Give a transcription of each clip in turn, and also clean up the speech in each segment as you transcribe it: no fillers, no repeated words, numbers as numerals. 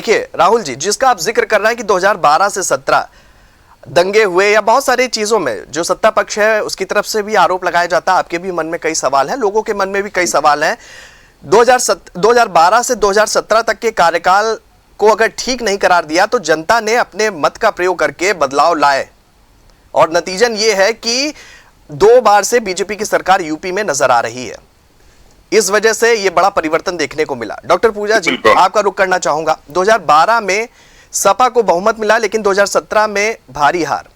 देखिए राहुल जी, जिसका आप जिक्र कर रहे हैं कि 2012 से 17 दंगे हुए या बहुत सारी चीजों में जो सत्ता पक्ष है उसकी तरफ से भी आरोप लगाया जाता है, आपके भी मन में कई सवाल हैं, लोगों के मन में भी कई सवाल हैं। 2012 से 2017 तक के कार्यकाल को अगर ठीक नहीं करार दिया तो जनता ने अपने मत का प्रयोग करके बदलाव लाए और नतीजन ये है कि 2 बार से बीजेपी की सरकार यूपी में नजर आ रही है। इस वजह से ये बड़ा परिवर्तन देखने को मिला। डॉक्टर पूजा जी, आपका रुख करना चाहूंगा। 2012 में सपा को बहुमत मिला लेकिन 2017 में भारी हार।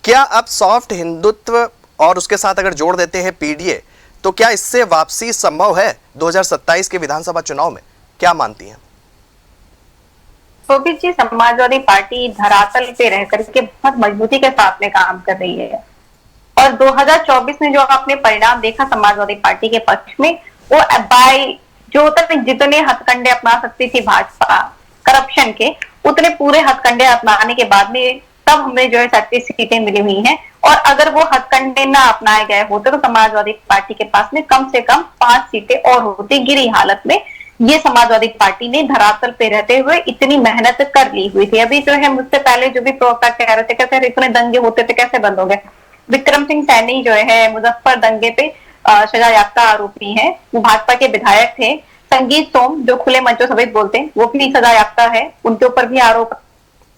क्या अब सॉफ्ट हिंदुत्व और उसके साथ अगर जोड़ देते हैं पीडीए तो क्या इससे वापसी संभव है 2027 के विधानसभा चुनाव में? क्या मानती हैं? शोभित जी, समाजवादी पार्टी धरातल पे रह करके बहुत मजबूती के साथ में काम कर रही है और 2024 में जो आपने परिणाम देखा समाजवादी पार्टी के पक्ष में, वो बाय जो होता है जितने हथकंडे अपना सकती थी भाजपा करप्शन के, उतने पूरे हथकंडे अपनाने के बाद में तब हमें जो है 37 सीटें मिली हुई हैं। और अगर वो हथकंडे ना अपनाए गए होते तो समाजवादी पार्टी के पास में कम से कम 5 सीटें और होती गिरी हालत में। ये समाजवादी पार्टी ने धरातल पे रहते हुए इतनी मेहनत कर ली हुई थी। अभी जो है मुझसे पहले जो भी प्रवक्ता कह रहे थे, कहते इतने दंगे होते थे कैसे बंद हो गए। विक्रम सिंह सैनी जो है मुजफ्फर दंगे पे सजा याफ्ता आरोपी है, वो भाजपा के विधायक थे। संगीत सोम जो खुले मंचों समेत बोलते हैं, वो भी सजा याफ्ता है, उनके ऊपर भी आरोप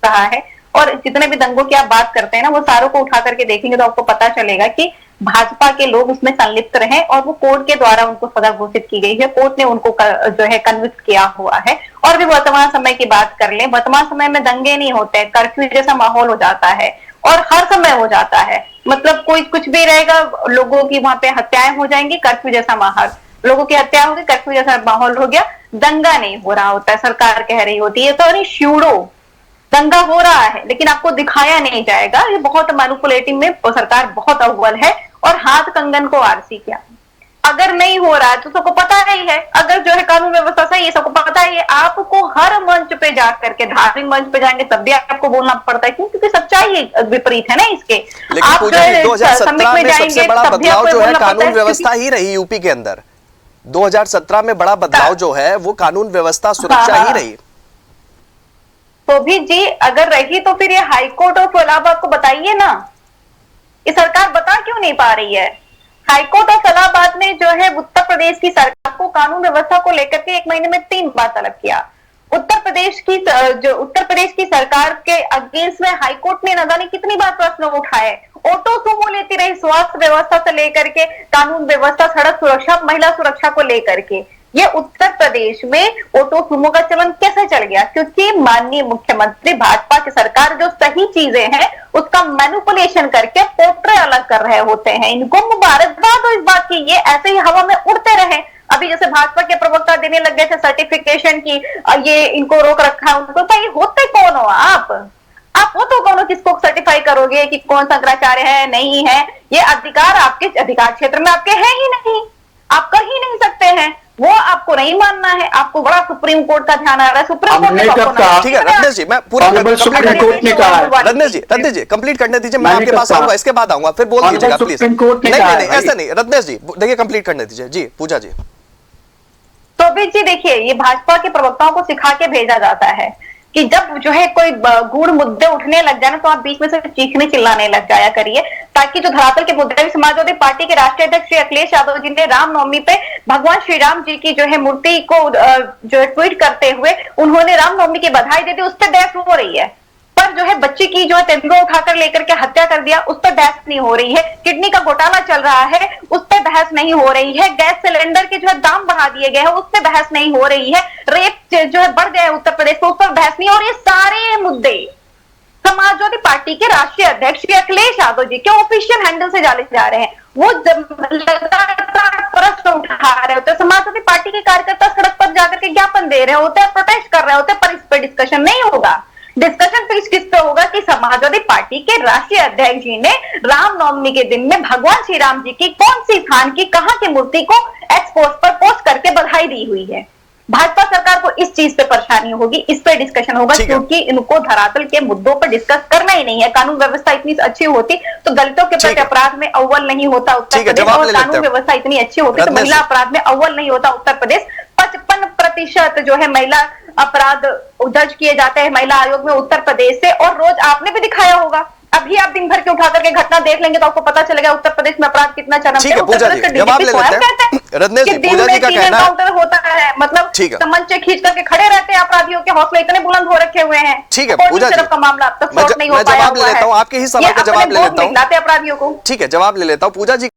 रहा है। और जितने भी दंगों की आप बात करते हैं ना, वो सारों को उठा करके देखेंगे तो आपको पता चलेगा कि भाजपा के लोग उसमें संलिप्त रहे और वो कोर्ट के द्वारा उनको सजा घोषित की गई है। कोर्ट ने उनको जो है कन्विक्ट किया हुआ है। और भी वर्तमान समय की बात कर ले, वर्तमान समय में दंगे नहीं होते, कर्फ्यू जैसा माहौल हो जाता है और हर समय हो जाता है। मतलब कोई कुछ भी रहेगा, लोगों की वहां पे हत्याएं हो जाएंगी, कर्फ्यू जैसा माहौल, लोगों की हत्या होगी, कर्फ्यू जैसा माहौल हो गया, दंगा नहीं हो रहा होता है। सरकार कह रही होती है तो नहीं श्यूडो दंगा हो रहा है लेकिन आपको दिखाया नहीं जाएगा। ये बहुत मैनिपुलेटिंग में सरकार बहुत अव्वल है। और हाथ कंगन को आरसी क्या, अगर नहीं हो रहा है तो सबको पता ही है, अगर जो है कानून व्यवस्था सही है सबको पता ही है। आपको हर मंच पे जाकर के, धार्मिक मंच पे जाएंगे तब भी आपको बोलना पड़ता है क्योंकि सच्चाई विपरीत है ना इसके। आप जो है 2017 में सबसे बड़ा बदलाव जो है कानून व्यवस्था ही रही यूपी के अंदर। 2017 में बड़ा बदलाव जो है वो कानून व्यवस्था सुरक्षा ही रही। तो भी जी अगर रही तो फिर ये हाईकोर्ट और इलाहाबाद को बताइए ना, ये सरकार बता क्यों नहीं पा रही है। हाईकोर्ट और इलाहाबाद ने जो है उत्तर प्रदेश की सरकार को कानून व्यवस्था को लेकर के 1 महीने में 3 बार तलब किया। उत्तर प्रदेश की सरकार के अगेंस्ट में हाईकोर्ट ने न जाने कितनी बार प्रश्न उठाए, ऑटो सुमो लेती रही स्वास्थ्य व्यवस्था से लेकर के कानून व्यवस्था, सड़क सुरक्षा, महिला सुरक्षा को लेकर के। ये उत्तर प्रदेश में ऑटो सुमो का चलन कैसे चल गया? क्योंकि माननीय मुख्यमंत्री भाजपा की सरकार जो सही चीजें हैं उसका मैनिपुलेशन करके पोर्ट्रे अलग कर रहे होते हैं। इनको मुबारकबाद हो इस बात की, ये ऐसे ही हवा में उड़ते रहे। अभी जैसे भाजपा के प्रवक्ता देने लग गए थे सर्टिफिकेशन की, ये इनको रोक रखा है उनको, भाई होते कौन हो आप वो तो कौन हो, किसको सर्टिफाई करोगे कि कौन शंकराचार्य है नहीं है? ये अधिकार आपके अधिकार क्षेत्र में आपके है ही नहीं, आप कर ही नहीं सकते हैं। वो आपको नहीं मानना है, आपको बड़ा सुप्रीम कोर्ट का ध्यान आ रहा है। सुप्रीम कोर्ट ने ठीक है रत्नेश जी, मैं पूरा रत्नेश जी कंप्लीट करने दीजिए, मैं आपके पास आऊंगा, इसके बाद आऊंगा, फिर बोल दीजिएगा प्लीज। नहीं ऐसा नहीं रत्नेश जी, देखिए कंप्लीट करने दीजिए। जी पूजा जी। तो भी जी देखिए, ये भाजपा के प्रवक्ताओं को सिखा के भेजा जाता है कि जब जो है कोई गूढ़ मुद्दे उठने लग जाए ना तो आप बीच में से चीखने चिल्लाने लग जाया करिए, ताकि जो धरातल के मुद्दे। समाजवादी पार्टी के राष्ट्रीय अध्यक्ष श्री अखिलेश यादव जी ने रामनवमी पे भगवान श्री राम जी की जो है मूर्ति को जो है ट्वीट करते हुए उन्होंने रामनवमी की बधाई दे दी। उस पर बहस हो रही है, पर जो है बच्ची की जो है तेंदुआ उठाकर लेकर के हत्या कर दिया उस पर बहस नहीं हो रही है। किडनी का घोटाला चल रहा है उस पर बहस नहीं हो रही है। गैस सिलेंडर के जो है दाम बढ़ा दिए गए हैं उस पर बहस नहीं हो रही है। रेप जो है बढ़ गए उत्तर प्रदेश में, उस पर बहस नहीं। और ये सारे मुद्दे समाजवादी पार्टी के राष्ट्रीय अध्यक्ष श्री अखिलेश यादव जी के ऑफिशियल हैंडल से डाले जा रहे हैं। वो लगातार प्रश्न उठा रहे होते हैं, समाजवादी पार्टी के कार्यकर्ता सड़क पर जाकर के ज्ञापन दे रहे होते हैं, प्रोटेस्ट कर रहे होते हैं, पर इस पर डिस्कशन नहीं होगा। डिस्कशन फिर किस पे होगा कि समाजवादी पार्टी के राष्ट्रीय अध्यक्ष जी ने रामनवमी के दिन में भगवान श्री राम जी की कौन सी स्थान की कहां की मूर्ति को एक्स पोस्ट पर पोस्ट करके बधाई दी हुई है। भाजपा सरकार को इस चीज पे परेशानी होगी, इस पे डिस्कशन होगा, क्योंकि इनको धरातल के मुद्दों पर डिस्कस करना ही नहीं है। कानून व्यवस्था इतनी अच्छी होती तो दलितों के प्रति अपराध में अव्वल नहीं होता उत्तर प्रदेश, और कानून व्यवस्था इतनी अच्छी होती तो महिला अपराध में अव्वल नहीं होता उत्तर प्रदेश। 55% जो है महिला अपराध दर्ज किए जाते हैं महिला आयोग में उत्तर प्रदेश से, और रोज आपने भी दिखाया होगा। अभी आप दिन भर के उठा करके घटना देख लेंगे तो आपको पता चलेगा उत्तर प्रदेश में अपराध कितना चरम ठीक है पूजा जी, जवाब ले लेते हैं। रत्नेश जी, पूजा जी का कहना है होता है, मतलब तमंचे खींच करके खड़े रहते हैं, अपराधियों के हौसले इतने बुलंद हो रखे हुए हैं। ठीक है पूजा जी, का मामला अब तक सॉर्ट नहीं हो पाया। जवाब ले लेता हूँ, आपके ही सवाल का जवाब ले लेता हूँ अपराधियों को। ठीक है, जवाब ले लेता हूँ पूजा जी।